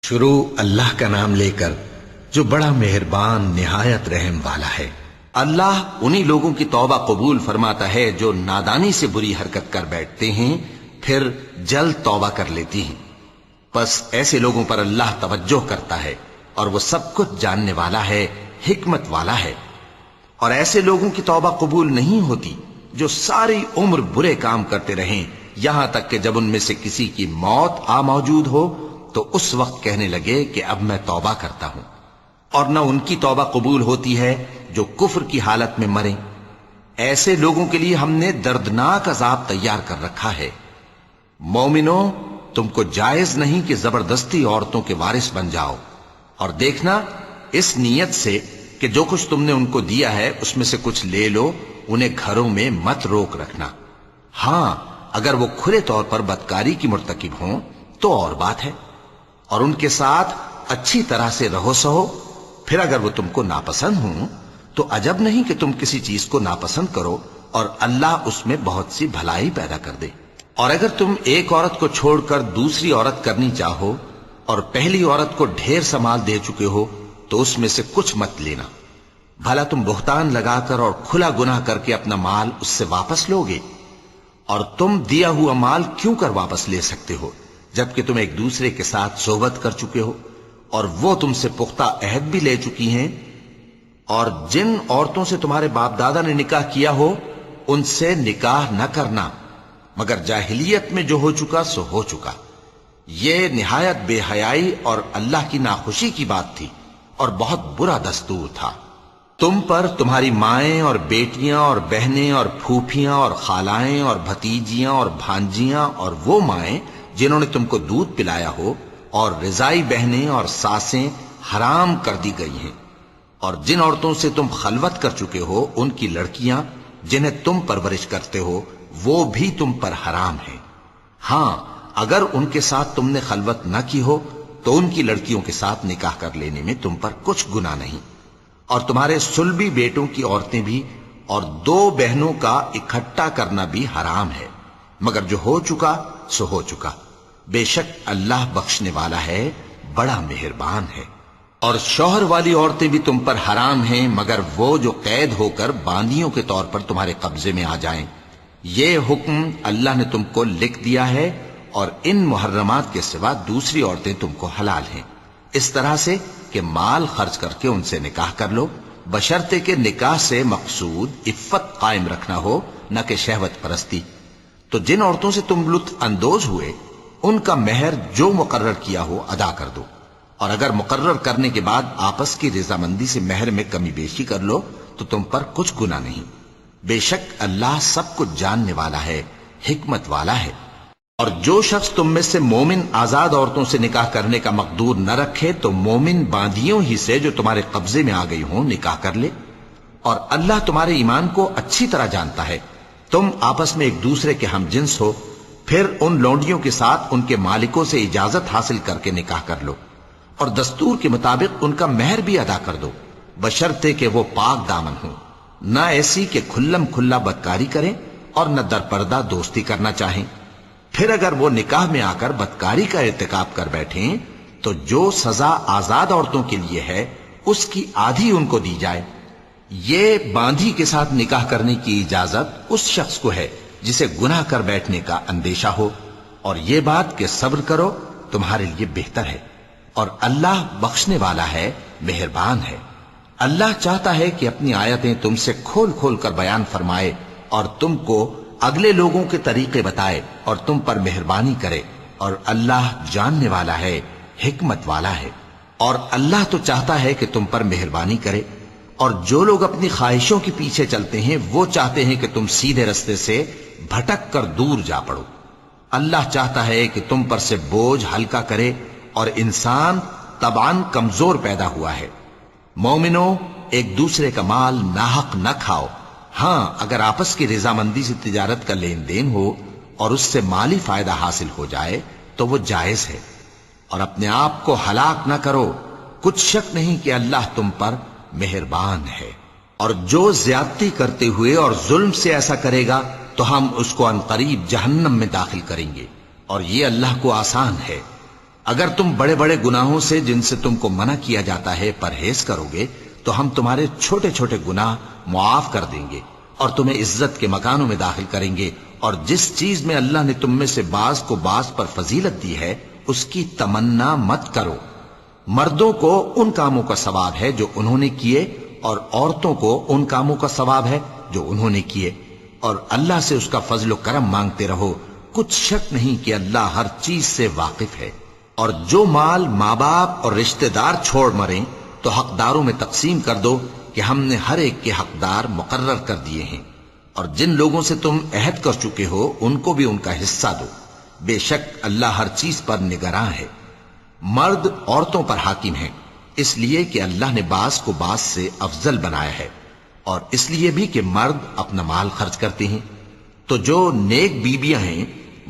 شروع اللہ کا نام لے کر جو بڑا مہربان نہایت رحم والا ہے۔ اللہ انہی لوگوں کی توبہ قبول فرماتا ہے جو نادانی سے بری حرکت کر بیٹھتے ہیں پھر جلد توبہ کر لیتی ہیں، پس ایسے لوگوں پر اللہ توجہ کرتا ہے اور وہ سب کچھ جاننے والا ہے، حکمت والا ہے۔ اور ایسے لوگوں کی توبہ قبول نہیں ہوتی جو ساری عمر برے کام کرتے رہیں یہاں تک کہ جب ان میں سے کسی کی موت آ موجود ہو تو اس وقت کہنے لگے کہ اب میں توبہ کرتا ہوں۔ اور نہ ان کی توبہ قبول ہوتی ہے جو کفر کی حالت میں مریں۔ ایسے لوگوں کے لیے ہم نے دردناک عذاب تیار کر رکھا ہے۔ مومنوں، تم کو جائز نہیں کہ زبردستی عورتوں کے وارث بن جاؤ، اور دیکھنا اس نیت سے کہ جو کچھ تم نے ان کو دیا ہے اس میں سے کچھ لے لو، انہیں گھروں میں مت روک رکھنا۔ ہاں، اگر وہ کھلے طور پر بدکاری کی مرتکب ہوں تو اور بات ہے، اور ان کے ساتھ اچھی طرح سے رہو سہو۔ پھر اگر وہ تم کو ناپسند ہوں تو عجب نہیں کہ تم کسی چیز کو ناپسند کرو اور اللہ اس میں بہت سی بھلائی پیدا کر دے۔ اور اگر تم ایک عورت کو چھوڑ کر دوسری عورت کرنی چاہو اور پہلی عورت کو ڈھیر سا مال دے چکے ہو تو اس میں سے کچھ مت لینا، بھلا تم بہتان لگا کر اور کھلا گناہ کر کے اپنا مال اس سے واپس لوگے؟ اور تم دیا ہوا مال کیوں کر واپس لے سکتے ہو جبکہ تم ایک دوسرے کے ساتھ صحبت کر چکے ہو اور وہ تم سے پختہ عہد بھی لے چکی ہیں؟ اور جن عورتوں سے تمہارے باپ دادا نے نکاح کیا ہو ان سے نکاح نہ کرنا مگر جاہلیت میں جو ہو چکا سو ہو چکا۔ یہ نہایت بے حیائی اور اللہ کی ناخوشی کی بات تھی اور بہت برا دستور تھا۔ تم پر تمہاری مائیں اور بیٹیاں اور بہنیں اور پھوپھیاں اور خالائیں اور بھتیجیاں اور بھانجیاں اور وہ مائیں جنہوں نے تم کو دودھ پلایا ہو اور رضائی بہنیں اور ساسیں حرام کر دی گئی ہیں، اور جن عورتوں سے تم خلوت کر چکے ہو ان کی لڑکیاں جنہیں تم پرورش کرتے ہو وہ بھی تم پر حرام ہیں۔ ہاں، اگر ان کے ساتھ تم نے خلوت نہ کی ہو تو ان کی لڑکیوں کے ساتھ نکاح کر لینے میں تم پر کچھ گناہ نہیں۔ اور تمہارے صلبی بیٹوں کی عورتیں بھی اور دو بہنوں کا اکٹھا کرنا بھی حرام ہے، مگر جو ہو چکا سو ہو چکا۔ بے شک اللہ بخشنے والا ہے، بڑا مہربان ہے۔ اور شوہر والی عورتیں بھی تم پر حرام ہیں مگر وہ جو قید ہو کر باندیوں کے طور پر تمہارے قبضے میں آ جائیں۔ یہ حکم اللہ نے تم کو لکھ دیا ہے، اور ان محرمات کے سوا دوسری عورتیں تم کو حلال ہیں، اس طرح سے کہ مال خرچ کر کے ان سے نکاح کر لو، بشرطے کہ نکاح سے مقصود عفت قائم رکھنا ہو نہ کہ شہوت پرستی۔ تو جن عورتوں سے تم لطف اندوز ہوئے ان کا مہر جو مقرر کیا ہو ادا کر دو، اور اگر مقرر کرنے کے بعد آپس کی رضامندی سے مہر میں کمی بیشی کر لو تو تم پر کچھ گناہ نہیں۔ بے شک اللہ سب کچھ جاننے والا ہے، حکمت والا ہے۔ اور جو شخص تم میں سے مومن آزاد عورتوں سے نکاح کرنے کا مقدور نہ رکھے تو مومن باندیوں ہی سے جو تمہارے قبضے میں آ گئی ہوں نکاح کر لے، اور اللہ تمہارے ایمان کو اچھی طرح جانتا ہے۔ تم آپس میں ایک دوسرے کے ہم جنس ہو، پھر ان لونڈیوں کے ساتھ ان کے مالکوں سے اجازت حاصل کر کے نکاح کر لو، اور دستور کے مطابق ان کا مہر بھی ادا کر دو، بشرطے کہ وہ پاک دامن ہوں، نہ ایسی کہ کھلم کھلا بدکاری کریں اور نہ در پردہ دوستی کرنا چاہیں۔ پھر اگر وہ نکاح میں آ کر بدکاری کا ارتکاب کر بیٹھیں تو جو سزا آزاد عورتوں کے لیے ہے اس کی آدھی ان کو دی جائے۔ یہ باندھی کے ساتھ نکاح کرنے کی اجازت اس شخص کو ہے جسے گناہ کر بیٹھنے کا اندیشہ ہو، اور یہ بات کہ صبر کرو تمہارے لیے بہتر ہے، اور اللہ بخشنے والا ہے، مہربان ہے۔ اللہ چاہتا ہے کہ اپنی آیتیں تم سے کھول کھول کر بیان فرمائے اور تم کو اگلے لوگوں کے طریقے بتائے اور تم پر مہربانی کرے، اور اللہ جاننے والا ہے، حکمت والا ہے۔ اور اللہ تو چاہتا ہے کہ تم پر مہربانی کرے، اور جو لوگ اپنی خواہشوں کے پیچھے چلتے ہیں وہ چاہتے ہیں کہ تم سیدھے رستے سے بھٹک کر دور جا پڑو۔ اللہ چاہتا ہے کہ تم پر سے بوجھ ہلکا کرے، اور انسان طبعاً کمزور پیدا ہوا ہے۔ مومنوں، ایک دوسرے کا مال ناحق نہ کھاؤ۔ ہاں، اگر آپس کی رضامندی سے تجارت کا لین دین ہو اور اس سے مالی فائدہ حاصل ہو جائے تو وہ جائز ہے، اور اپنے آپ کو ہلاک نہ کرو، کچھ شک نہیں کہ اللہ تم پر مہربان ہے۔ اور جو زیادتی کرتے ہوئے اور ظلم سے ایسا کرے گا تو ہم اس کو عنقریب جہنم میں داخل کریں گے، اور یہ اللہ کو آسان ہے۔ اگر تم بڑے بڑے گناہوں سے جن سے تم کو منع کیا جاتا ہے پرہیز کرو گے تو ہم تمہارے چھوٹے چھوٹے گناہ معاف کر دیں گے اور تمہیں عزت کے مکانوں میں داخل کریں گے، اور جس چیز میں اللہ نے تم میں سے بعض کو بعض پر فضیلت دی ہے اس کی تمنا مت کرو۔ مردوں کو ان کاموں کا ثواب ہے جو انہوں نے کیے، اور عورتوں کو ان کاموں کا ثواب ہے جو انہوں نے کیے، اور اللہ سے اس کا فضل و کرم مانگتے رہو، کچھ شک نہیں کہ اللہ ہر چیز سے واقف ہے۔ اور جو مال ماں باپ اور رشتہ دار چھوڑ مریں تو حقداروں میں تقسیم کر دو کہ ہم نے ہر ایک کے حقدار مقرر کر دیے ہیں، اور جن لوگوں سے تم عہد کر چکے ہو ان کو بھی ان کا حصہ دو، بے شک اللہ ہر چیز پر نگراں ہے۔ مرد عورتوں پر حاکم ہیں، اس لیے کہ اللہ نے بعض کو بعض سے افضل بنایا ہے، اور اس لیے بھی کہ مرد اپنا مال خرچ کرتے ہیں، تو جو نیک بیویاں ہیں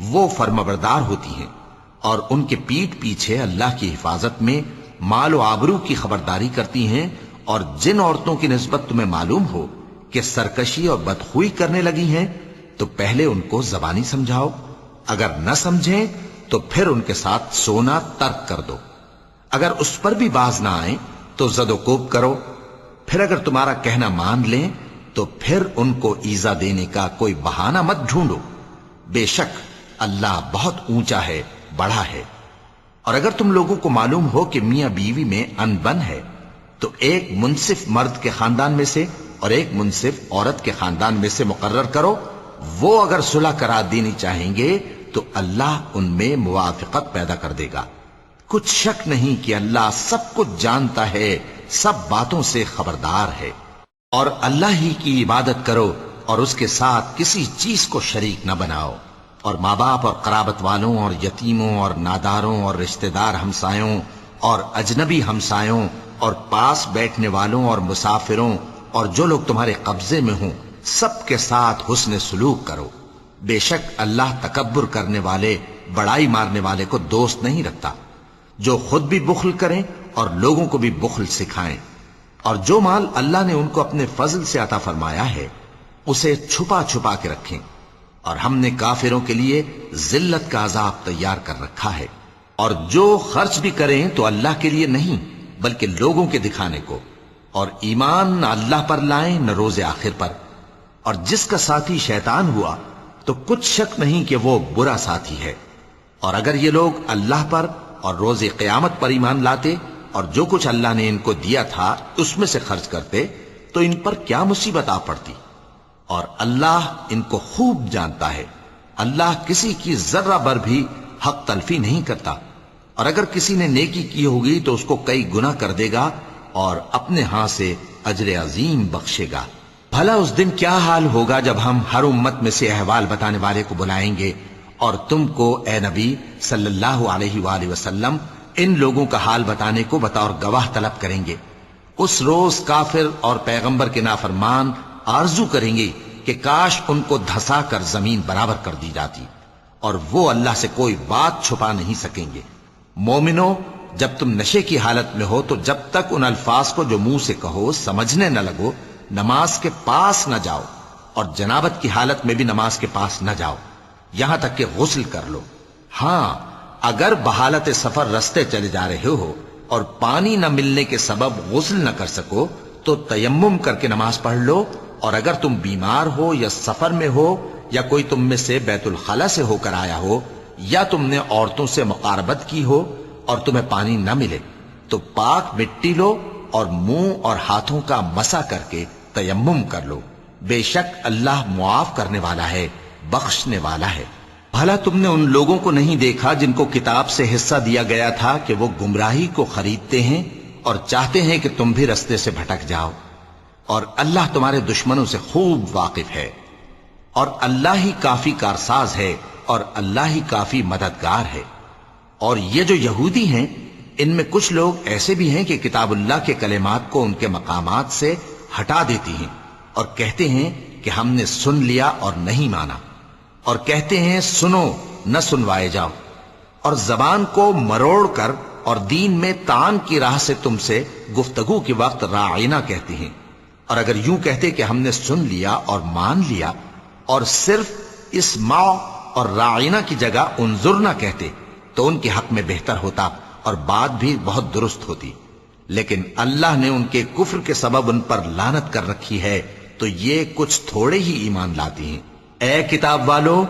وہ فرمانبردار ہوتی ہیں، اور ان کے پیٹھ پیچھے اللہ کی حفاظت میں مال و آبرو کی خبرداری کرتی ہیں۔ اور جن عورتوں کی نسبت تمہیں معلوم ہو کہ سرکشی اور بدخوئی کرنے لگی ہیں تو پہلے ان کو زبانی سمجھاؤ، اگر نہ سمجھیں تو پھر ان کے ساتھ سونا ترک کر دو، اگر اس پر بھی باز نہ آئیں تو زد و کوب کرو، پھر اگر تمہارا کہنا مان لیں تو پھر ان کو ایذا دینے کا کوئی بہانہ مت ڈھونڈو، بے شک اللہ بہت اونچا ہے، بڑا ہے۔ اور اگر تم لوگوں کو معلوم ہو کہ میاں بیوی میں انبن ہے تو ایک منصف مرد کے خاندان میں سے اور ایک منصف عورت کے خاندان میں سے مقرر کرو، وہ اگر صلح کرا دینی چاہیں گے تو اللہ ان میں موافقت پیدا کر دے گا۔ کچھ شک نہیں کہ اللہ سب کچھ جانتا ہے، سب باتوں سے خبردار ہے۔ اور اللہ ہی کی عبادت کرو اور اس کے ساتھ کسی چیز کو شریک نہ بناؤ، اور ماں باپ اور قرابت والوں اور یتیموں اور ناداروں اور رشتہ دار ہمسایوں اور اجنبی ہمسایوں اور پاس بیٹھنے والوں اور مسافروں اور جو لوگ تمہارے قبضے میں ہوں سب کے ساتھ حسن سلوک کرو، بے شک اللہ تکبر کرنے والے، بڑائی مارنے والے کو دوست نہیں رکھتا۔ جو خود بھی بخل کریں اور لوگوں کو بھی بخل سکھائیں، اور جو مال اللہ نے ان کو اپنے فضل سے عطا فرمایا ہے اسے چھپا چھپا کے رکھیں، اور ہم نے کافروں کے لیے ذلت کا عذاب تیار کر رکھا ہے۔ اور جو خرچ بھی کریں تو اللہ کے لیے نہیں بلکہ لوگوں کے دکھانے کو، اور ایمان نہ اللہ پر لائیں نہ روز آخر پر، اور جس کا ساتھی شیطان ہوا تو کچھ شک نہیں کہ وہ برا ساتھی ہے۔ اور اگر یہ لوگ اللہ پر اور روز قیامت پر ایمان لاتے اور جو کچھ اللہ نے ان کو دیا تھا اس میں سے خرچ کرتے تو ان پر کیا مصیبت آ پڑتی، اور اللہ ان کو خوب جانتا ہے۔ اللہ کسی کی ذرہ بر بھی حق تلفی نہیں کرتا، اور اگر کسی نے نیکی کی ہوگی تو اس کو کئی گنا کر دے گا اور اپنے ہاں سے اجر عظیم بخشے گا۔ بھلا اس دن کیا حال ہوگا جب ہم ہر امت میں سے احوال بتانے والے کو بلائیں گے اور تم کو اے نبی صلی اللہ علیہ وآلہ وسلم ان لوگوں کا حال بتانے کو بطور گواہ طلب کریں گے۔ اس روز کافر اور پیغمبر کے نافرمان آرزو کریں گے کہ کاش ان کو دھسا کر زمین برابر کر دی جاتی، اور وہ اللہ سے کوئی بات چھپا نہیں سکیں گے۔ مومنو، جب تم نشے کی حالت میں ہو تو جب تک ان الفاظ کو جو منہ سے کہو سمجھنے نہ لگو نماز کے پاس نہ جاؤ، اور جنابت کی حالت میں بھی نماز کے پاس نہ جاؤ یہاں تک کہ غسل کر لو۔ ہاں، اگر بحالت سفر رستے چلے جا رہے ہو اور پانی نہ ملنے کے سبب غسل نہ کر سکو تو تیمم کر کے نماز پڑھ لو، اور اگر تم بیمار ہو یا سفر میں ہو یا کوئی تم میں سے بیت الخلا سے ہو کر آیا ہو یا تم نے عورتوں سے مقاربت کی ہو اور تمہیں پانی نہ ملے تو پاک مٹی لو اور منہ اور ہاتھوں کا مسح کر کے تیمم کر لو، بے شک اللہ معاف کرنے والا ہے، بخشنے والا ہے۔ بھلا تم نے ان لوگوں کو نہیں دیکھا جن کو کتاب سے حصہ دیا گیا تھا کہ وہ گمراہی کو خریدتے ہیں اور چاہتے ہیں کہ تم بھی رستے سے بھٹک جاؤ، اور اللہ تمہارے دشمنوں سے خوب واقف ہے، اور اللہ ہی کافی کارساز ہے اور اللہ ہی کافی مددگار ہے۔ اور یہ جو یہودی ہیں ان میں کچھ لوگ ایسے بھی ہیں کہ کتاب اللہ کے کلمات کو ان کے مقامات سے ہٹا دیتی ہیں اور کہتے ہیں کہ ہم نے سن لیا اور نہیں مانا، اور کہتے ہیں سنو نہ سنوائے جاؤ، اور زبان کو مروڑ کر اور دین میں طعن کی راہ سے تم سے گفتگو کے وقت راعینا کہتے ہیں، اور اگر یوں کہتے کہ ہم نے سن لیا اور مان لیا اور صرف اسمع اور راعینا کی جگہ انظرنا کہتے تو ان کے حق میں بہتر ہوتا اور بات بھی بہت درست ہوتی، لیکن اللہ نے ان کے کفر کے سبب ان پر لعنت کر رکھی ہے، تو یہ کچھ تھوڑے ہی ایمان لاتی ہیں۔ اے کتاب والو،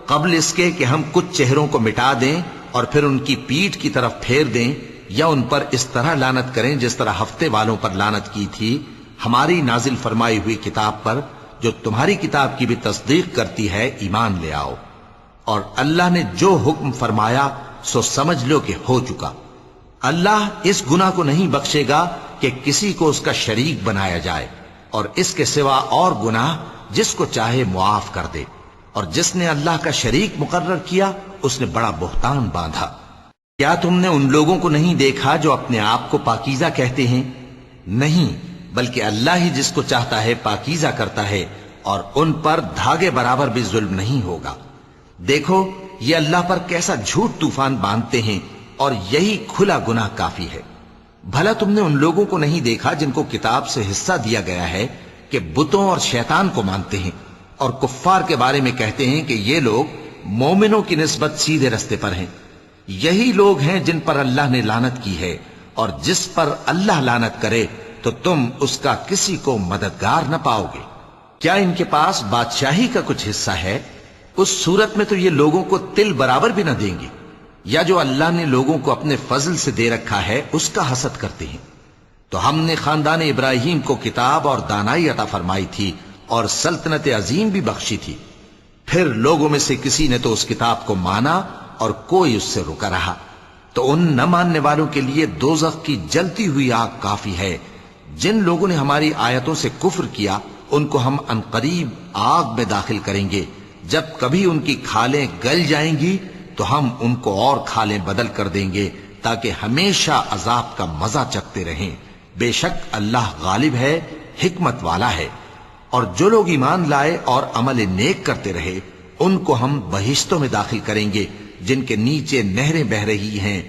قبل اس کے کہ ہم کچھ چہروں کو مٹا دیں اور پھر ان کی پیٹھ کی طرف پھیر دیں یا ان پر اس طرح لعنت کریں جس طرح ہفتے والوں پر لعنت کی تھی، ہماری نازل فرمائی ہوئی کتاب پر جو تمہاری کتاب کی بھی تصدیق کرتی ہے ایمان لے آؤ، اور اللہ نے جو حکم فرمایا سو سمجھ لو کہ ہو چکا۔ اللہ اس گناہ کو نہیں بخشے گا کہ کسی کو اس کا شریک بنایا جائے، اور اس کے سوا اور گناہ جس کو چاہے معاف کر دے، اور جس نے اللہ کا شریک مقرر کیا اس نے بڑا بہتان باندھا۔ کیا تم نے ان لوگوں کو نہیں دیکھا جو اپنے آپ کو پاکیزہ کہتے ہیں؟ نہیں، بلکہ اللہ ہی جس کو چاہتا ہے پاکیزہ کرتا ہے، اور ان پر دھاگے برابر بھی ظلم نہیں ہوگا۔ دیکھو یہ اللہ پر کیسا جھوٹ طوفان باندھتے ہیں، اور یہی کھلا گناہ کافی ہے۔ بھلا تم نے ان لوگوں کو نہیں دیکھا جن کو کتاب سے حصہ دیا گیا ہے کہ بتوں اور شیطان کو مانتے ہیں، اور کفار کے بارے میں کہتے ہیں کہ یہ لوگ مومنوں کی نسبت سیدھے رستے پر ہیں۔ یہی لوگ ہیں جن پر اللہ نے لعنت کی ہے، اور جس پر اللہ لعنت کرے تو تم اس کا کسی کو مددگار نہ پاؤ گے۔ کیا ان کے پاس بادشاہی کا کچھ حصہ ہے؟ اس صورت میں تو یہ لوگوں کو تل برابر بھی نہ دیں گے، یا جو اللہ نے لوگوں کو اپنے فضل سے دے رکھا ہے اس کا حسد کرتے ہیں۔ تو ہم نے خاندان ابراہیم کو کتاب اور دانائی عطا فرمائی تھی اور سلطنت عظیم بھی بخشی تھی، پھر لوگوں میں سے کسی نے تو اس کتاب کو مانا اور کوئی اس سے رکا رہا، تو ان نہ ماننے والوں کے لیے دوزخ کی جلتی ہوئی آگ کافی ہے۔ جن لوگوں نے ہماری آیتوں سے کفر کیا ان کو ہم عنقریب آگ میں داخل کریں گے، جب کبھی ان کی کھالیں گل جائیں گی تو ہم ان کو اور کھالیں بدل کر دیں گے تاکہ ہمیشہ عذاب کا مزہ چکھتے رہیں۔ بے شک اللہ غالب ہے، حکمت والا ہے۔ اور جو لوگ ایمان لائے اور عمل نیک کرتے رہے ان کو ہم بہشتوں میں داخل کریں گے جن کے نیچے نہریں بہ رہی ہیں،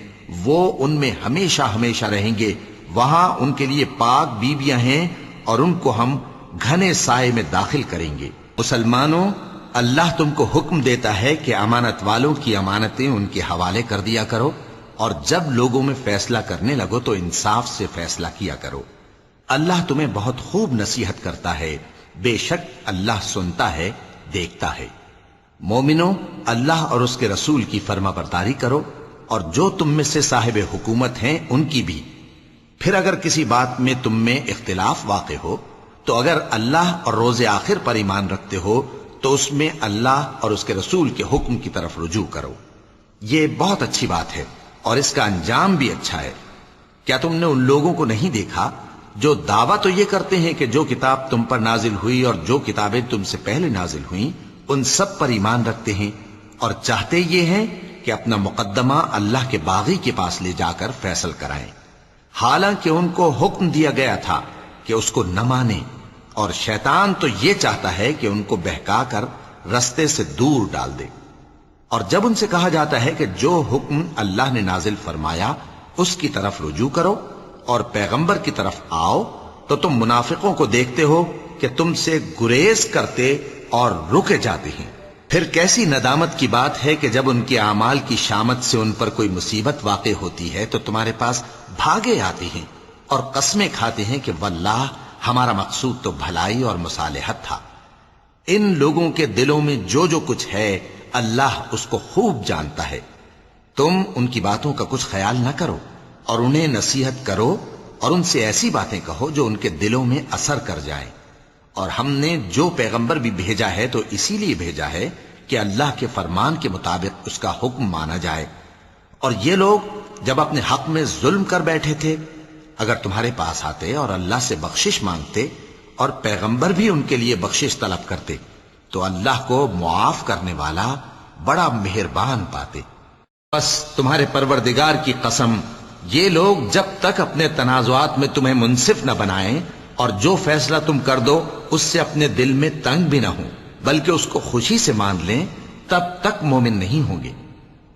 وہ ان میں ہمیشہ ہمیشہ رہیں گے۔ وہاں ان کے لیے پاک بیویاں ہیں اور ان کو ہم گھنے سائے میں داخل کریں گے۔ مسلمانوں، اللہ تم کو حکم دیتا ہے کہ امانت والوں کی امانتیں ان کے حوالے کر دیا کرو، اور جب لوگوں میں فیصلہ کرنے لگو تو انصاف سے فیصلہ کیا کرو۔ اللہ تمہیں بہت خوب نصیحت کرتا ہے، بے شک اللہ سنتا ہے، دیکھتا ہے۔ مومنوں، اللہ اور اس کے رسول کی فرما برداری کرو، اور جو تم میں سے صاحب حکومت ہیں ان کی بھی۔ پھر اگر کسی بات میں تم میں اختلاف واقع ہو تو اگر اللہ اور روز آخر پر ایمان رکھتے ہو تو اس میں اللہ اور اس کے رسول کے حکم کی طرف رجوع کرو۔ یہ بہت اچھی بات ہے اور اس کا انجام بھی اچھا ہے۔ کیا تم نے ان لوگوں کو نہیں دیکھا جو دعویٰ تو یہ کرتے ہیں کہ جو کتاب تم پر نازل ہوئی اور جو کتابیں تم سے پہلے نازل ہوئیں ان سب پر ایمان رکھتے ہیں، اور چاہتے یہ ہیں کہ اپنا مقدمہ اللہ کے باغی کے پاس لے جا کر فیصل کرائیں، حالانکہ ان کو حکم دیا گیا تھا کہ اس کو نہ مانیں، اور شیطان تو یہ چاہتا ہے کہ ان کو بہکا کر رستے سے دور ڈال دے۔ اور جب ان سے کہا جاتا ہے کہ جو حکم اللہ نے نازل فرمایا اس کی طرف رجوع کرو اور پیغمبر کی طرف آؤ، تو تم منافقوں کو دیکھتے ہو کہ تم سے گریز کرتے اور رکے جاتے ہیں۔ پھر کیسی ندامت کی بات ہے کہ جب ان کے اعمال کی شامت سے ان پر کوئی مصیبت واقع ہوتی ہے تو تمہارے پاس بھاگے آتے ہیں اور قسمیں کھاتے ہیں کہ واللہ ہمارا مقصود تو بھلائی اور مصالحت تھا۔ ان لوگوں کے دلوں میں جو جو کچھ ہے اللہ اس کو خوب جانتا ہے۔ تم ان کی باتوں کا کچھ خیال نہ کرو اور انہیں نصیحت کرو اور ان سے ایسی باتیں کہو جو ان کے دلوں میں اثر کر جائیں۔ اور ہم نے جو پیغمبر بھی بھیجا ہے تو اسی لیے بھیجا ہے کہ اللہ کے فرمان کے مطابق اس کا حکم مانا جائے۔ اور یہ لوگ جب اپنے حق میں ظلم کر بیٹھے تھے اگر تمہارے پاس آتے اور اللہ سے بخشش مانگتے اور پیغمبر بھی ان کے لیے بخشش طلب کرتے تو اللہ کو معاف کرنے والا بڑا مہربان پاتے۔ بس تمہارے پروردگار کی قسم، یہ لوگ جب تک اپنے تنازعات میں تمہیں منصف نہ بنائیں اور جو فیصلہ تم کر دو اس سے اپنے دل میں تنگ بھی نہ ہوں بلکہ اس کو خوشی سے مان لیں، تب تک مومن نہیں ہوں گے۔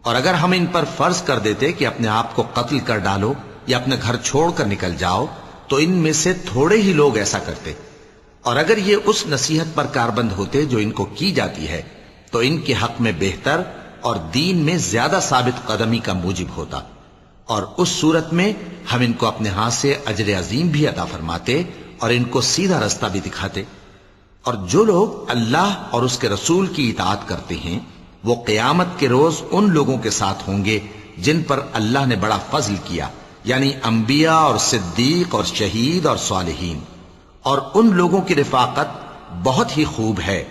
اور اگر ہم ان پر فرض کر دیتے کہ اپنے آپ کو قتل کر ڈالو یا اپنے گھر چھوڑ کر نکل جاؤ تو ان میں سے تھوڑے ہی لوگ ایسا کرتے، اور اگر یہ اس نصیحت پر کاربند ہوتے جو ان کو کی جاتی ہے تو ان کے حق میں بہتر اور دین میں زیادہ ثابت قدمی کا موجب ہوتا، اور اس صورت میں ہم ان کو اپنے ہاتھ سے اجر عظیم بھی عطا فرماتے اور ان کو سیدھا رستہ بھی دکھاتے۔ اور جو لوگ اللہ اور اس کے رسول کی اطاعت کرتے ہیں وہ قیامت کے روز ان لوگوں کے ساتھ ہوں گے جن پر اللہ نے بڑا فضل کیا، یعنی انبیاء اور صدیق اور شہید اور صالحین، اور ان لوگوں کی رفاقت بہت ہی خوب ہے۔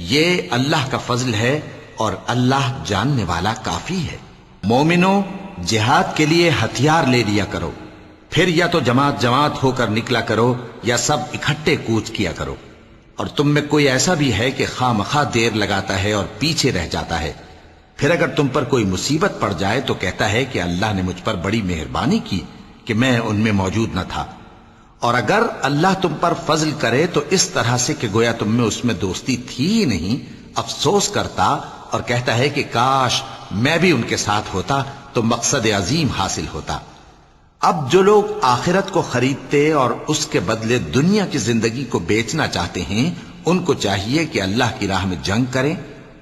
یہ اللہ کا فضل ہے اور اللہ جاننے والا کافی ہے۔ مومنوں، جہاد کے لیے ہتھیار لے لیا کرو، پھر یا تو جماعت جماعت ہو کر نکلا کرو یا سب اکٹھے کوچ کیا کرو۔ اور تم میں کوئی ایسا بھی ہے کہ خواہ مخواہ دیر لگاتا ہے اور پیچھے رہ جاتا ہے، پھر اگر تم پر کوئی مصیبت پڑ جائے تو کہتا ہے کہ اللہ نے مجھ پر بڑی مہربانی کی کہ میں ان میں موجود نہ تھا۔ اور اگر اللہ تم پر فضل کرے تو اس طرح سے کہ گویا تم میں اس میں دوستی تھی ہی نہیں، افسوس کرتا اور کہتا ہے کہ کاش میں بھی ان کے ساتھ ہوتا تو مقصد عظیم حاصل ہوتا۔ اب جو لوگ آخرت کو خریدتے اور اس کے بدلے دنیا کی زندگی کو بیچنا چاہتے ہیں ان کو چاہیے کہ اللہ کی راہ میں جنگ کریں،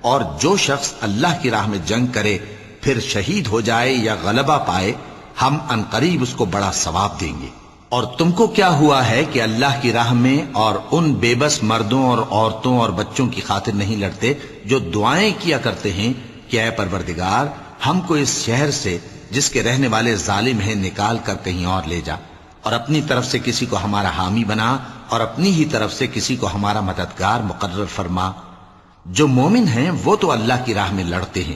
اور جو شخص اللہ کی راہ میں جنگ کرے پھر شہید ہو جائے یا غلبہ پائے ہم عنقریب اس کو بڑا ثواب دیں گے۔ اور تم کو کیا ہوا ہے کہ اللہ کی راہ میں اور ان بے بس مردوں اور عورتوں اور بچوں کی خاطر نہیں لڑتے جو دعائیں کیا کرتے ہیں کہ اے پروردگار ہم کو اس شہر سے جس کے رہنے والے ظالم ہیں نکال کر کہیں اور لے جا، اور اپنی طرف سے کسی کو ہمارا حامی بنا اور اپنی ہی طرف سے کسی کو ہمارا مددگار مقرر فرما۔ جو مومن ہیں وہ تو اللہ کی راہ میں لڑتے ہیں،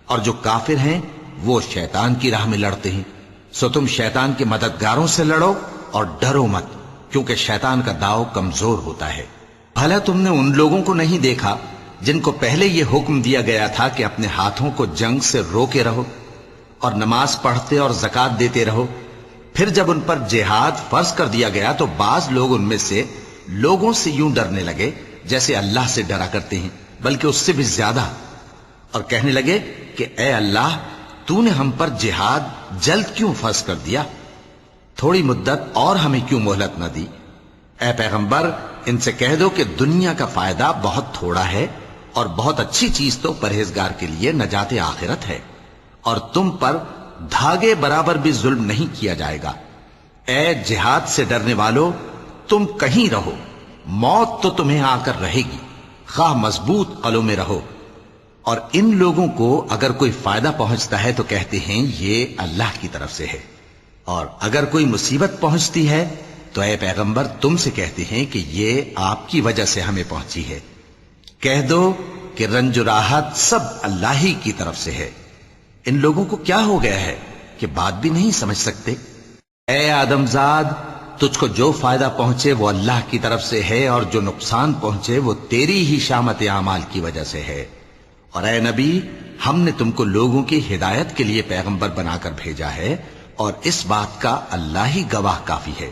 اور جو کافر ہیں وہ شیطان کی راہ میں لڑتے ہیں، سو تم شیطان کے مددگاروں سے لڑو اور ڈرو مت، کیونکہ شیطان کا داؤ کمزور ہوتا ہے۔ بھلا تم نے ان لوگوں کو نہیں دیکھا جن کو پہلے یہ حکم دیا گیا تھا کہ اپنے ہاتھوں کو جنگ سے روکے رہو اور نماز پڑھتے اور زکوٰۃ دیتے رہو، پھر جب ان پر جہاد فرض کر دیا گیا تو بعض لوگ ان میں سے لوگوں سے یوں ڈرنے لگے جیسے اللہ سے ڈرا کرتے ہیں، بلکہ اس سے بھی زیادہ، اور کہنے لگے کہ اے اللہ تو نے ہم پر جہاد جلد کیوں فرض کر دیا، تھوڑی مدت اور ہمیں کیوں مہلت نہ دی۔ اے پیغمبر ان سے کہہ دو کہ دنیا کا فائدہ بہت تھوڑا ہے اور بہت اچھی چیز تو پرہیزگار کے لیے نجات آخرت ہے، اور تم پر دھاگے برابر بھی ظلم نہیں کیا جائے گا۔ اے جہاد سے ڈرنے والو تم کہیں رہو، موت تو تمہیں آ کر رہے گی، خواہ مضبوط قلعوں میں رہو۔ اور ان لوگوں کو اگر کوئی فائدہ پہنچتا ہے تو کہتے ہیں یہ اللہ کی طرف سے ہے، اور اگر کوئی مصیبت پہنچتی ہے تو اے پیغمبر تم سے کہتے ہیں کہ یہ آپ کی وجہ سے ہمیں پہنچی ہے۔ کہہ دو کہ رنج و راحت سب اللہ ہی کی طرف سے ہے۔ ان لوگوں کو کیا ہو گیا ہے کہ بات بھی نہیں سمجھ سکتے؟ اے آدمزاد تجھ کو جو فائدہ پہنچے وہ اللہ کی طرف سے ہے، اور جو نقصان پہنچے وہ تیری ہی شامت اعمال کی وجہ سے ہے۔ اور اے نبی ہم نے تم کو لوگوں کی ہدایت کے لیے پیغمبر بنا کر بھیجا ہے، اور اس بات کا اللہ ہی گواہ کافی ہے۔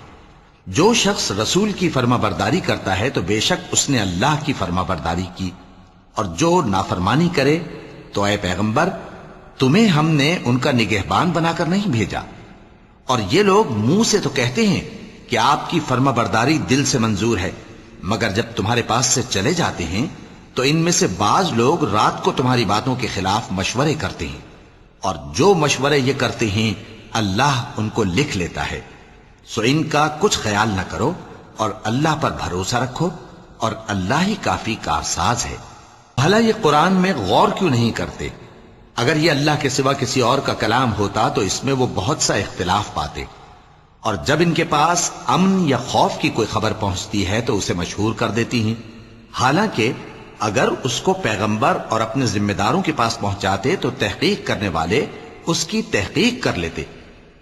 جو شخص رسول کی فرما برداری کرتا ہے تو بے شک اس نے اللہ کی فرما برداری کی، اور جو نافرمانی کرے تو اے پیغمبر تمہیں ہم نے ان کا نگہبان بنا کر نہیں بھیجا۔ اور یہ لوگ منہ سے تو کہتے ہیں کہ آپ کی فرما برداری دل سے منظور ہے، مگر جب تمہارے پاس سے چلے جاتے ہیں تو ان میں سے بعض لوگ رات کو تمہاری باتوں کے خلاف مشورے کرتے ہیں، اور جو مشورے یہ کرتے ہیں اللہ ان کو لکھ لیتا ہے۔ سو ان کا کچھ خیال نہ کرو اور اللہ پر بھروسہ رکھو، اور اللہ ہی کافی کارساز ہے۔ بھلا یہ قرآن میں غور کیوں نہیں کرتے؟ اگر یہ اللہ کے سوا کسی اور کا کلام ہوتا تو اس میں وہ بہت سا اختلاف پاتے، اور جب ان کے پاس امن یا خوف کی کوئی خبر پہنچتی ہے تو اسے مشہور کر دیتی ہیں، حالانکہ اگر اس کو پیغمبر اور اپنے ذمہ داروں کے پاس پہنچاتے تو تحقیق کرنے والے اس کی تحقیق کر لیتے،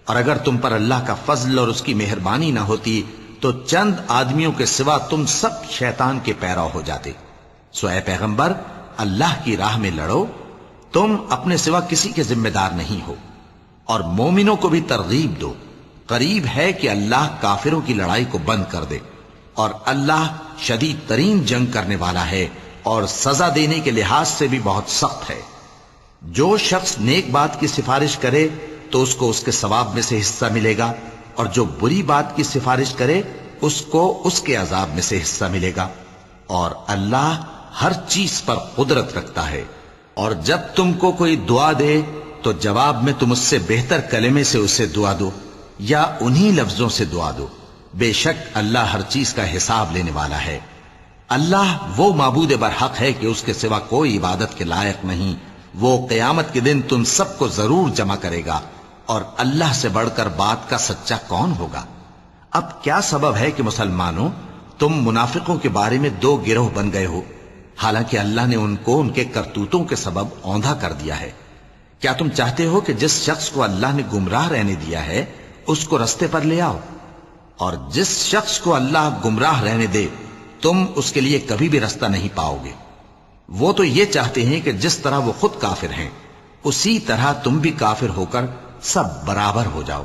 اور اگر تم پر اللہ کا فضل اور اس کی مہربانی نہ ہوتی تو چند آدمیوں کے سوا تم سب شیطان کے پیرو ہو جاتے۔ سو اے پیغمبر اللہ کی راہ میں لڑو، تم اپنے سوا کسی کے ذمہ دار نہیں ہو، اور مومنوں کو بھی ترغیب دو، قریب ہے کہ اللہ کافروں کی لڑائی کو بند کر دے، اور اللہ شدید ترین جنگ کرنے والا ہے اور سزا دینے کے لحاظ سے بھی بہت سخت ہے۔ جو شخص نیک بات کی سفارش کرے تو اس کو اس کے ثواب میں سے حصہ ملے گا، اور جو بری بات کی سفارش کرے اس کو اس کے عذاب میں سے حصہ ملے گا، اور اللہ ہر چیز پر قدرت رکھتا ہے۔ اور جب تم کو کوئی دعا دے تو جواب میں تم اس سے بہتر کلمے سے اسے دعا دو یا انہی لفظوں سے دعا دو. بے شک اللہ ہر چیز کا حساب لینے والا ہے. اللہ وہ معبود برحق ہے کہ اس کے سوا کوئی عبادت کے لائق نہیں. وہ قیامت کے دن تم سب کو ضرور جمع کرے گا، اور اللہ سے بڑھ کر بات کا سچا کون ہوگا؟ اب کیا سبب ہے کہ مسلمانوں تم منافقوں کے بارے میں دو گروہ بن گئے ہو، حالانکہ اللہ نے ان کو ان کے کرتوتوں کے سبب اوندھا کر دیا ہے؟ کیا تم چاہتے ہو کہ جس شخص کو اللہ نے گمراہ رہنے دیا ہے اس کو رستے پر لے آؤ، اور جس شخص کو اللہ گمراہ رہنے دے تم اس کے لیے کبھی بھی رستہ نہیں پاؤ گے؟ وہ تو یہ چاہتے ہیں کہ جس طرح وہ خود کافر ہیں اسی طرح تم بھی کافر ہو کر سب برابر ہو جاؤ.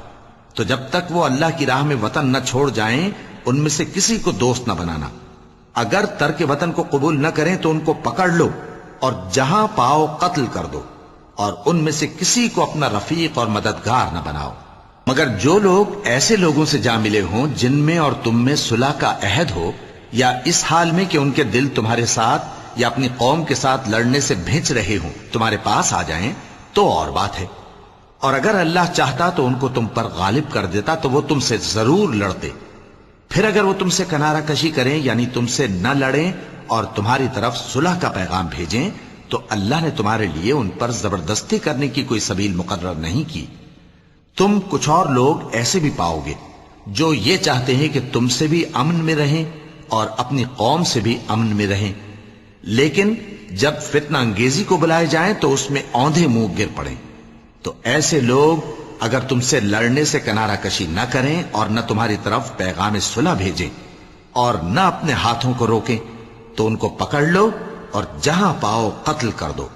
تو جب تک وہ اللہ کی راہ میں وطن نہ چھوڑ جائیں ان میں سے کسی کو دوست نہ بنانا. اگر ترک وطن کو قبول نہ کریں تو ان کو پکڑ لو اور جہاں پاؤ قتل کر دو، اور ان میں سے کسی کو اپنا رفیق اور مددگار نہ بناؤ. مگر جو لوگ ایسے لوگوں سے جا ملے ہوں جن میں اور تم میں صلح کا عہد ہو، یا اس حال میں کہ ان کے دل تمہارے ساتھ یا اپنی قوم کے ساتھ لڑنے سے بھنچ رہے ہوں، تمہارے پاس آ جائیں تو اور بات ہے. اور اگر اللہ چاہتا تو ان کو تم پر غالب کر دیتا تو وہ تم سے ضرور لڑتے. پھر اگر وہ تم سے کنارہ کشی کریں یعنی تم سے نہ لڑیں اور تمہاری طرف صلح کا پیغام بھیجیں تو اللہ نے تمہارے لیے ان پر زبردستی کرنے کی کوئی سبیل مقرر نہیں کی. تم کچھ اور لوگ ایسے بھی پاؤ گے جو یہ چاہتے ہیں کہ تم سے بھی امن میں رہیں اور اپنی قوم سے بھی امن میں رہیں، لیکن جب فتنہ انگیزی کو بلائے جائیں تو اس میں اوندھے منہ گر پڑیں. تو ایسے لوگ اگر تم سے لڑنے سے کنارہ کشی نہ کریں اور نہ تمہاری طرف پیغام صلح بھیجیں اور نہ اپنے ہاتھوں کو روکیں تو ان کو پکڑ لو اور جہاں پاؤ قتل کر دو.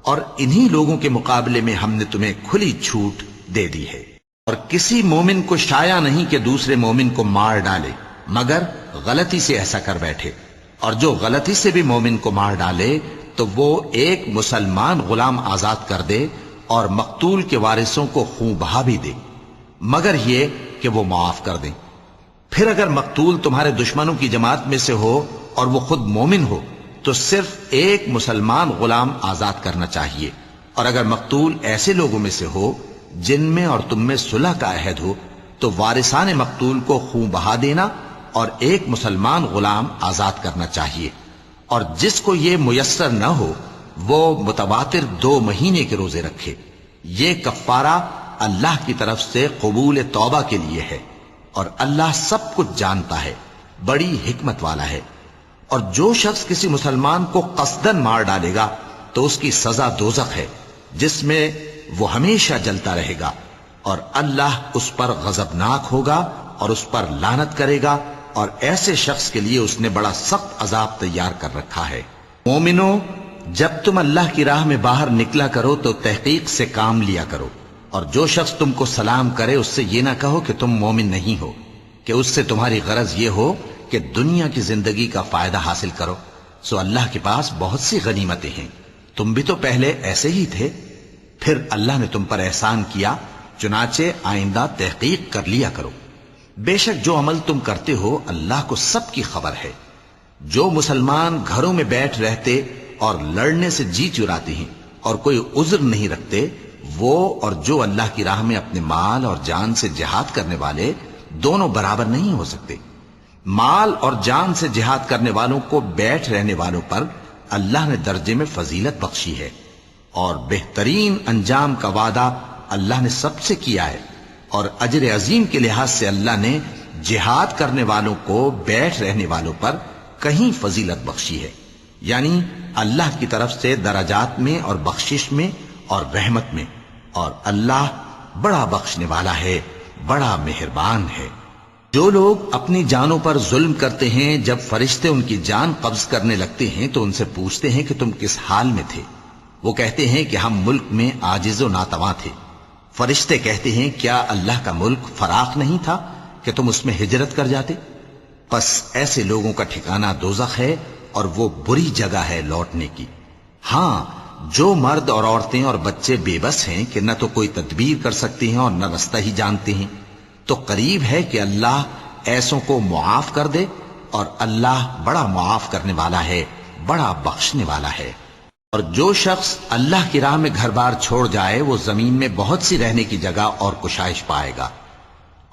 اور انہی لوگوں کے مقابلے میں ہم نے تمہیں کھلی چھوٹ دے دی ہے. اور کسی مومن کو شایع نہیں کہ دوسرے مومن کو مار ڈالے مگر غلطی سے ایسا کر بیٹھے، اور جو غلطی سے بھی مومن کو مار ڈالے تو وہ ایک مسلمان غلام آزاد کر دے اور مقتول کے وارثوں کو خون بہا بھی دے، مگر یہ کہ وہ معاف کر دیں. پھر اگر مقتول تمہارے دشمنوں کی جماعت میں سے ہو اور وہ خود مومن ہو تو صرف ایک مسلمان غلام آزاد کرنا چاہیے. اور اگر مقتول ایسے لوگوں میں سے ہو جن میں اور تم میں صلح کا عہد ہو تو وارثان مقتول کو خون بہا دینا اور ایک مسلمان غلام آزاد کرنا چاہیے. اور جس کو یہ میسر نہ ہو وہ متواتر 2 مہینے کے روزے رکھے. یہ کفارہ اللہ کی طرف سے قبول توبہ کے لیے ہے، اور اللہ سب کچھ جانتا ہے، بڑی حکمت والا ہے. اور جو شخص کسی مسلمان کو قصدن مار ڈالے گا تو اس کی سزا دوزخ ہے جس میں وہ ہمیشہ جلتا رہے گا، اور اللہ اس پر غضبناک ہوگا اور اس پر لعنت کرے گا، اور ایسے شخص کے لیے اس نے بڑا سخت عذاب تیار کر رکھا ہے. مومنو، جب تم اللہ کی راہ میں باہر نکلا کرو تو تحقیق سے کام لیا کرو، اور جو شخص تم کو سلام کرے اس سے یہ نہ کہو کہ تم مومن نہیں ہو، کہ اس سے تمہاری غرض یہ ہو کہ دنیا کی زندگی کا فائدہ حاصل کرو. سو اللہ کے پاس بہت سی غنیمتیں ہیں، تم بھی تو پہلے ایسے ہی تھے. پھر اللہ نے تم پر احسان کیا، چنانچہ آئندہ تحقیق کر لیا کرو. بے شک جو عمل تم کرتے ہو اللہ کو سب کی خبر ہے. جو مسلمان گھروں میں بیٹھ رہتے اور لڑنے سے جی چراتے ہیں اور کوئی عذر نہیں رکھتے، وہ اور جو اللہ کی راہ میں اپنے مال اور جان سے جہاد کرنے والے دونوں برابر نہیں ہو سکتے. مال اور جان سے جہاد کرنے والوں کو بیٹھ رہنے والوں پر اللہ نے درجے میں فضیلت بخشی ہے، اور بہترین انجام کا وعدہ اللہ نے سب سے کیا ہے. اور اجر عظیم کے لحاظ سے اللہ نے جہاد کرنے والوں کو بیٹھ رہنے والوں پر کہیں فضیلت بخشی ہے، یعنی اللہ کی طرف سے درجات میں اور بخشش میں اور رحمت میں. اور اللہ بڑا بخشنے والا ہے، بڑا مہربان ہے. جو لوگ اپنی جانوں پر ظلم کرتے ہیں جب فرشتے ان کی جان قبض کرنے لگتے ہیں تو ان سے پوچھتے ہیں کہ تم کس حال میں تھے؟ وہ کہتے ہیں کہ ہم ملک میں عاجز و ناتواں تھے. فرشتے کہتے ہیں کیا اللہ کا ملک فراخ نہیں تھا کہ تم اس میں ہجرت کر جاتے؟ پس ایسے لوگوں کا ٹھکانہ دوزخ ہے اور وہ بری جگہ ہے لوٹنے کی. ہاں، جو مرد اور عورتیں اور بچے بے بس ہیں کہ نہ تو کوئی تدبیر کر سکتے ہیں اور نہ رستہ ہی جانتے ہیں، تو قریب ہے کہ اللہ ایسوں کو معاف کر دے، اور اللہ بڑا معاف کرنے والا ہے، بڑا بخشنے والا ہے. اور جو شخص اللہ کی راہ میں گھر بار چھوڑ جائے وہ زمین میں بہت سی رہنے کی جگہ اور کشائش پائے گا،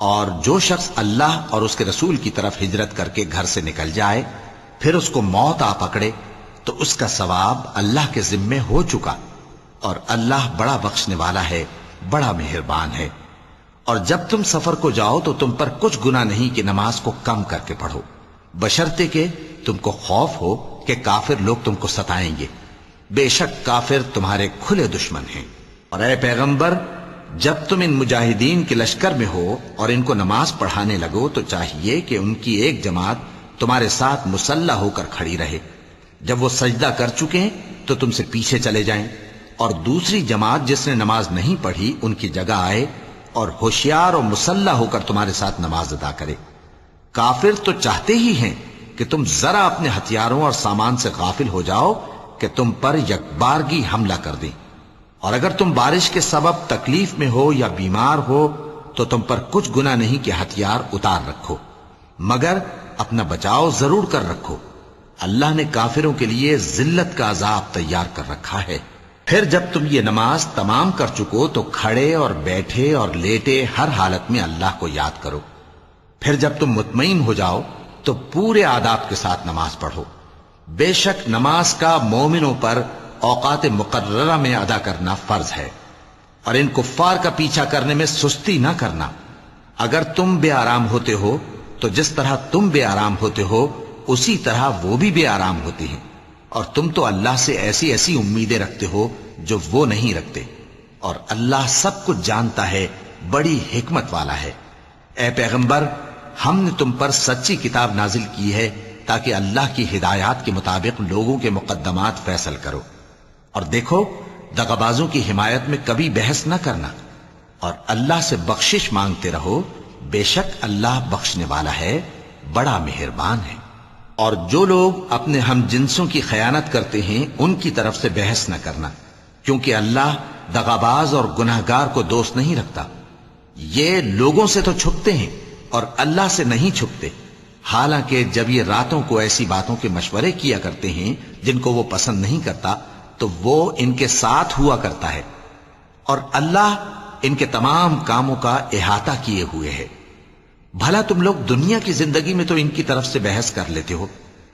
اور جو شخص اللہ اور اس کے رسول کی طرف ہجرت کر کے گھر سے نکل جائے پھر اس کو موت آ پکڑے تو اس کا ثواب اللہ کے ذمے ہو چکا، اور اللہ بڑا بخشنے والا ہے، بڑا مہربان ہے۔ اور جب تم سفر کو جاؤ تو تم پر کچھ گناہ نہیں کہ نماز کو کم کر کے پڑھو، بشرطے کہ تم کو خوف ہو کہ کافر لوگ تم کو ستائیں گے، بے شک کافر تمہارے کھلے دشمن ہیں۔ اور اے پیغمبر، جب تم ان مجاہدین کے لشکر میں ہو اور ان کو نماز پڑھانے لگو تو چاہیے کہ ان کی ایک جماعت تمہارے ساتھ مسلح ہو کر کھڑی رہے، جب وہ سجدہ کر چکے تو تم سے پیچھے چلے جائیں، اور دوسری جماعت جس نے نماز نہیں پڑھی ان کی جگہ آئے اور ہوشیار اور مسلح ہو کر تمہارے ساتھ نماز ادا کرے۔ کافر تو چاہتے ہی ہیں کہ تم ذرا اپنے ہتھیاروں اور سامان سے غافل ہو جاؤ کہ تم پر یکبارگی حملہ کر دیں، اور اگر تم بارش کے سبب تکلیف میں ہو یا بیمار ہو تو تم پر کچھ گناہ نہیں کہ ہتھیار اتار رکھو، مگر اپنا بچاؤ ضرور کر رکھو، اللہ نے کافروں کے لیے ذلت کا عذاب تیار کر رکھا ہے۔ پھر جب تم یہ نماز تمام کر چکو تو کھڑے اور بیٹھے اور لیٹے ہر حالت میں اللہ کو یاد کرو، پھر جب تم مطمئن ہو جاؤ تو پورے آداب کے ساتھ نماز پڑھو۔ بے شک نماز کا مومنوں پر اوقات مقررہ میں ادا کرنا فرض ہے، اور ان کفار کا پیچھا کرنے میں سستی نہ کرنا۔ اگر تم بے آرام ہوتے ہو تو جس طرح تم بے آرام ہوتے ہو اسی طرح وہ بھی بے آرام ہوتے ہیں، اور تم تو اللہ سے ایسی ایسی امیدیں رکھتے ہو جو وہ نہیں رکھتے، اور اللہ سب کچھ جانتا ہے، بڑی حکمت والا ہے۔ اے پیغمبر، ہم نے تم پر سچی کتاب نازل کی ہے تاکہ اللہ کی ہدایات کے مطابق لوگوں کے مقدمات فیصل کرو، اور دیکھو دغابازوں کی حمایت میں کبھی بحث نہ کرنا، اور اللہ سے بخشش مانگتے رہو، بے شک اللہ بخشنے والا ہے، بڑا مہربان ہے۔ اور جو لوگ اپنے ہم جنسوں کی خیانت کرتے ہیں ان کی طرف سے بحث نہ کرنا، کیونکہ اللہ دغاباز اور گناہگار کو دوست نہیں رکھتا۔ یہ لوگوں سے تو چھپتے ہیں اور اللہ سے نہیں چھپتے، حالانکہ جب یہ راتوں کو ایسی باتوں کے مشورے کیا کرتے ہیں جن کو وہ پسند نہیں کرتا تو وہ ان کے ساتھ ہوا کرتا ہے، اور اللہ ان کے تمام کاموں کا احاطہ کیے ہوئے ہے۔ بھلا تم لوگ دنیا کی زندگی میں تو ان کی طرف سے بحث کر لیتے ہو،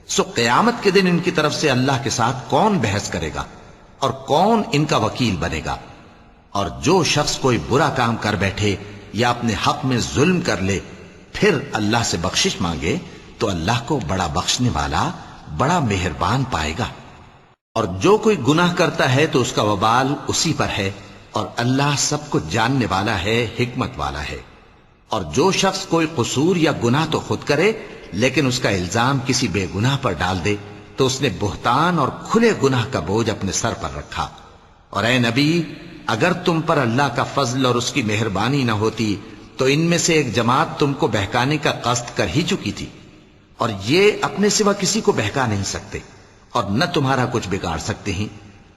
سو قیامت کے دن ان کی طرف سے اللہ کے ساتھ کون بحث کرے گا اور کون ان کا وکیل بنے گا؟ اور جو شخص کوئی برا کام کر بیٹھے یا اپنے حق میں ظلم کر لے پھر اللہ سے بخشش مانگے تو اللہ کو بڑا بخشنے والا، بڑا مہربان پائے گا۔ اور جو کوئی گناہ کرتا ہے تو اس کا وبال اسی پر ہے، اور اللہ سب کو جاننے والا ہے، حکمت والا ہے۔ اور جو شخص کوئی قصور یا گناہ تو خود کرے لیکن اس کا الزام کسی بے گناہ پر ڈال دے تو اس نے بہتان اور کھلے گناہ کا بوجھ اپنے سر پر رکھا۔ اور اے نبی، اگر تم پر اللہ کا فضل اور اس کی مہربانی نہ ہوتی تو ان میں سے ایک جماعت تم کو بہکانے کا قصد کر ہی چکی تھی، اور یہ اپنے سوا کسی کو بہکا نہیں سکتے اور نہ تمہارا کچھ بگاڑ سکتے ہیں۔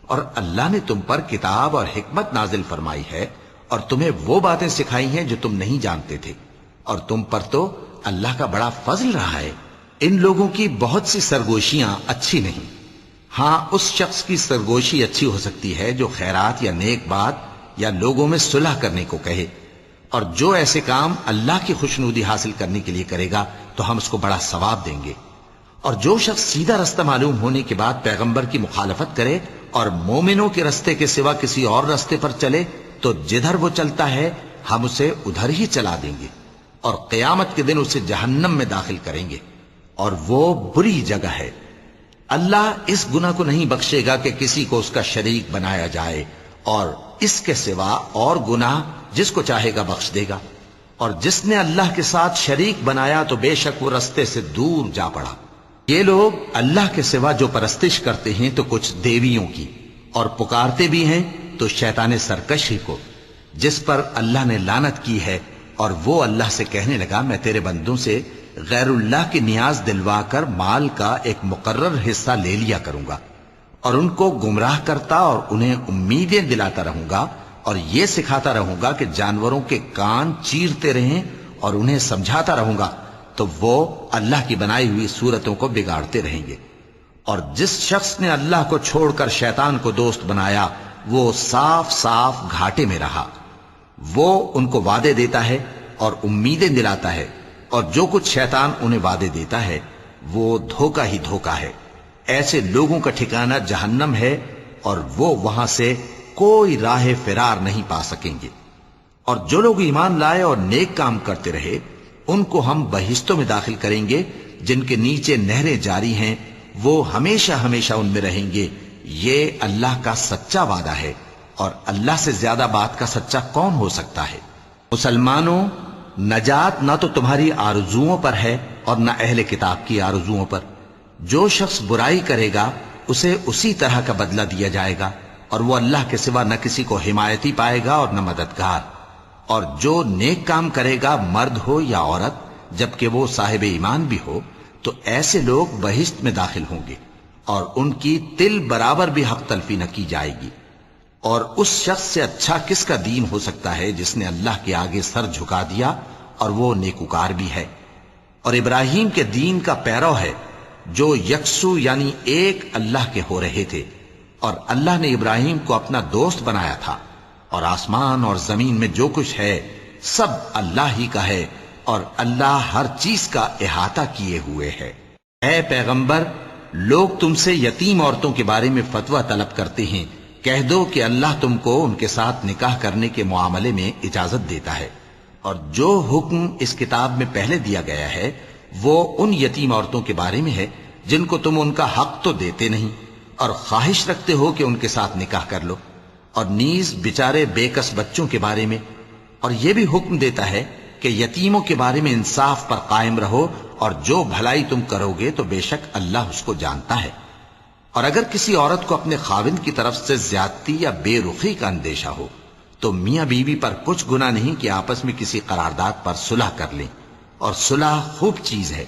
اور اللہ نے تم پر کتاب اور حکمت نازل فرمائی ہے اور تمہیں وہ باتیں سکھائی ہیں جو تم نہیں جانتے تھے، اور تم پر تو اللہ کا بڑا فضل رہا ہے۔ ان لوگوں کی بہت سی سرگوشیاں اچھی نہیں، ہاں اس شخص کی سرگوشی اچھی ہو سکتی ہے جو خیرات یا نیک بات یا لوگوں میں صلح کرنے کو کہے، اور جو ایسے کام اللہ کی خوشنودی حاصل کرنے کے لیے کرے گا تو ہم اس کو بڑا ثواب دیں گے۔ اور جو شخص سیدھا رستہ معلوم ہونے کے بعد پیغمبر کی مخالفت کرے اور مومنوں کے رستے کے سوا کسی اور رستے پر چلے تو جدھر وہ چلتا ہے ہم اسے ادھر ہی چلا دیں گے، اور قیامت کے دن اسے جہنم میں داخل کریں گے، اور وہ بری جگہ ہے۔ اللہ اس گناہ کو نہیں بخشے گا کہ کسی کو اس کا شریک بنایا جائے، اور اس کے سوا اور گناہ جس کو چاہے گا بخش دے گا، اور جس نے اللہ کے ساتھ شریک بنایا تو بے شک وہ رستے سے دور جا پڑا۔ یہ لوگ اللہ کے سوا جو پرستش کرتے ہیں تو کچھ دیویوں کی، اور پکارتے بھی ہیں تو شیطان سرکشی کو، جس پر اللہ نے لعنت کی ہے، اور وہ اللہ سے کہنے لگا میں تیرے بندوں سے غیر اللہ کی نیاز دلوا کر مال کا ایک مقرر حصہ لے لیا کروں گا، اور ان کو گمراہ کرتا اور انہیں امیدیں دلاتا رہوں گا، اور یہ سکھاتا رہوں گا کہ جانوروں کے کان چیرتے رہیں، اور انہیں سمجھاتا رہوں گا تو وہ اللہ کی بنائی ہوئی صورتوں کو بگاڑتے رہیں گے۔ اور جس شخص نے اللہ کو چھوڑ کر شیطان کو دوست بنایا وہ صاف صاف گھاٹے میں رہا۔ وہ ان کو وعدے دیتا ہے اور امیدیں دلاتا ہے، اور جو کچھ شیطان انہیں وعدے دیتا ہے وہ دھوکہ ہی دھوکہ ہے۔ ایسے لوگوں کا ٹھکانہ جہنم ہے، اور وہ وہاں سے کوئی راہ فرار نہیں پا سکیں گے۔ اور جو لوگ ایمان لائے اور نیک کام کرتے رہے ان کو ہم بہشتوں میں داخل کریں گے جن کے نیچے نہریں جاری ہیں، وہ ہمیشہ ہمیشہ ان میں رہیں گے۔ یہ اللہ کا سچا وعدہ ہے، اور اللہ سے زیادہ بات کا سچا کون ہو سکتا ہے؟ مسلمانوں، نجات نہ تو تمہاری آرزوؤں پر ہے اور نہ اہل کتاب کی آرزوؤں پر۔ جو شخص برائی کرے گا اسے اسی طرح کا بدلہ دیا جائے گا، اور وہ اللہ کے سوا نہ کسی کو حمایتی پائے گا اور نہ مددگار۔ اور جو نیک کام کرے گا، مرد ہو یا عورت، جبکہ وہ صاحب ایمان بھی ہو، تو ایسے لوگ بہشت میں داخل ہوں گے، اور ان کی تل برابر بھی حق تلفی نہ کی جائے گی۔ اور اس شخص سے اچھا کس کا دین ہو سکتا ہے جس نے اللہ کے آگے سر جھکا دیا اور وہ نیکوکار بھی ہے، اور ابراہیم کے دین کا پیرو ہے، جو یکسو یعنی ایک اللہ کے ہو رہے تھے۔ اور اللہ نے ابراہیم کو اپنا دوست بنایا تھا، اور آسمان اور زمین میں جو کچھ ہے سب اللہ ہی کا ہے، اور اللہ ہر چیز کا احاطہ کیے ہوئے ہے۔ اے پیغمبر، لوگ تم سے یتیم عورتوں کے بارے میں فتویٰ طلب کرتے ہیں، کہہ دو کہ اللہ تم کو ان کے ساتھ نکاح کرنے کے معاملے میں اجازت دیتا ہے، اور جو حکم اس کتاب میں پہلے دیا گیا ہے وہ ان یتیم عورتوں کے بارے میں ہے جن کو تم ان کا حق تو دیتے نہیں، اور خواہش رکھتے ہو کہ ان کے ساتھ نکاح کر لو، اور نیز بیچارے بے کس بچوں کے بارے میں۔ اور یہ بھی حکم دیتا ہے کہ یتیموں کے بارے میں انصاف پر قائم رہو، اور جو بھلائی تم کرو گے تو بے شک اللہ اس کو جانتا ہے۔ اور اگر کسی عورت کو اپنے خاوند کی طرف سے زیادتی یا بے رخی کا اندیشہ ہو تو میاں بیوی پر کچھ گناہ نہیں کہ آپس میں کسی قرارداد پر صلح کر لیں، اور صلح خوب چیز ہے،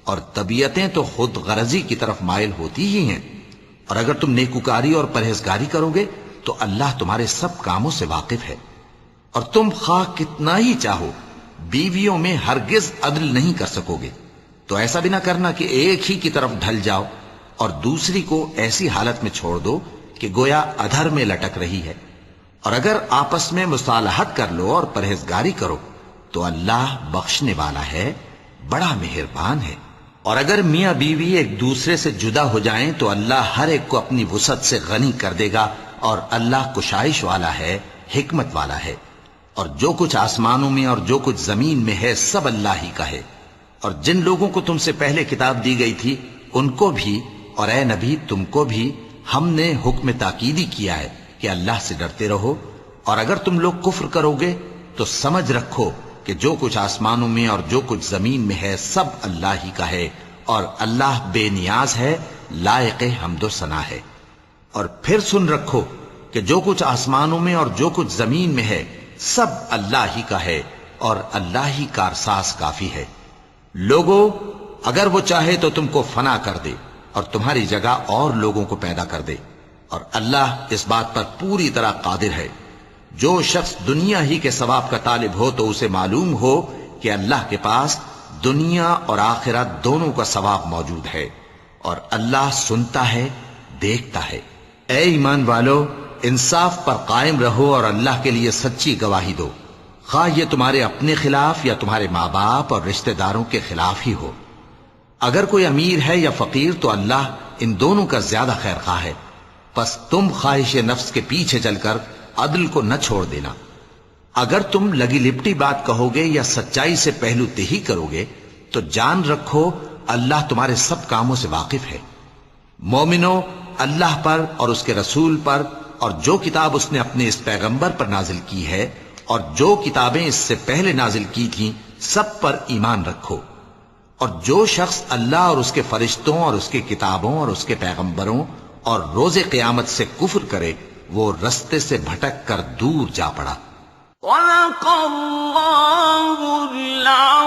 اور طبیعتیں تو خود غرضی کی طرف مائل ہوتی ہی ہیں۔ اور اگر تم نیکوکاری اور پرہیزگاری کرو گے تو اللہ تمہارے سب کاموں سے واقف ہے۔ اور تم خواہ کتنا ہی چاہو بیویوں میں ہرگز عدل نہیں کر سکو گے، تو ایسا بھی نہ کرنا کہ ایک ہی کی طرف ڈھل جاؤ اور دوسری کو ایسی حالت میں چھوڑ دو کہ گویا ادھر میں لٹک رہی ہے۔ اور اگر آپس میں مصالحت کر لو اور پرہیزگاری کرو تو اللہ بخشنے والا ہے، بڑا مہربان ہے۔ اور اگر میاں بیوی ایک دوسرے سے جدا ہو جائیں تو اللہ ہر ایک کو اپنی وسعت سے غنی کر دے گا، اور اللہ کشائش والا ہے، حکمت والا ہے۔ اور جو کچھ آسمانوں میں اور جو کچھ زمین میں ہے سب اللہ ہی کا ہے۔ اور جن لوگوں کو تم سے پہلے کتاب دی گئی تھی ان کو بھی، اور اے نبی تم کو بھی، ہم نے حکم تاکیدی کیا ہے کہ اللہ سے ڈرتے رہو۔ اور اگر تم لوگ کفر کرو گے تو سمجھ رکھو کہ جو کچھ آسمانوں میں اور جو کچھ زمین میں ہے سب اللہ ہی کا ہے، اور اللہ بے نیاز ہے، لائق حمد و ثنا ہے۔ اور پھر سن رکھو کہ جو کچھ آسمانوں میں اور جو کچھ زمین میں ہے سب اللہ ہی کا ہے، اور اللہ ہی کارساز کافی ہے۔ لوگو، اگر وہ چاہے تو تم کو فنا کر دے اور تمہاری جگہ اور لوگوں کو پیدا کر دے، اور اللہ اس بات پر پوری طرح قادر ہے۔ جو شخص دنیا ہی کے ثواب کا طالب ہو تو اسے معلوم ہو کہ اللہ کے پاس دنیا اور آخرت دونوں کا ثواب موجود ہے، اور اللہ سنتا ہے، دیکھتا ہے۔ اے ایمان والو، انصاف پر قائم رہو اور اللہ کے لیے سچی گواہی دو، خواہ یہ تمہارے اپنے خلاف یا تمہارے ماں باپ اور رشتہ داروں کے خلاف ہی ہو۔ اگر کوئی امیر ہے یا فقیر تو اللہ ان دونوں کا زیادہ خیر خواہ ہے، پس تم خواہش نفس کے پیچھے چل کر عدل کو نہ چھوڑ دینا۔ اگر تم لگی لپٹی بات کہو گے یا سچائی سے پہلو تہی کرو گے تو جان رکھو اللہ تمہارے سب کاموں سے واقف ہے۔ مومنو، اللہ پر اور اس کے رسول پر اور جو کتاب اس نے اپنے اس پیغمبر پر نازل کی ہے اور جو کتابیں اس سے پہلے نازل کی تھیں سب پر ایمان رکھو۔ اور جو شخص اللہ اور اس کے فرشتوں اور اس کے کتابوں اور اس کے پیغمبروں اور روز قیامت سے کفر کرے وہ رستے سے بھٹک کر دور جا پڑا۔ صدق اللہ العظیم۔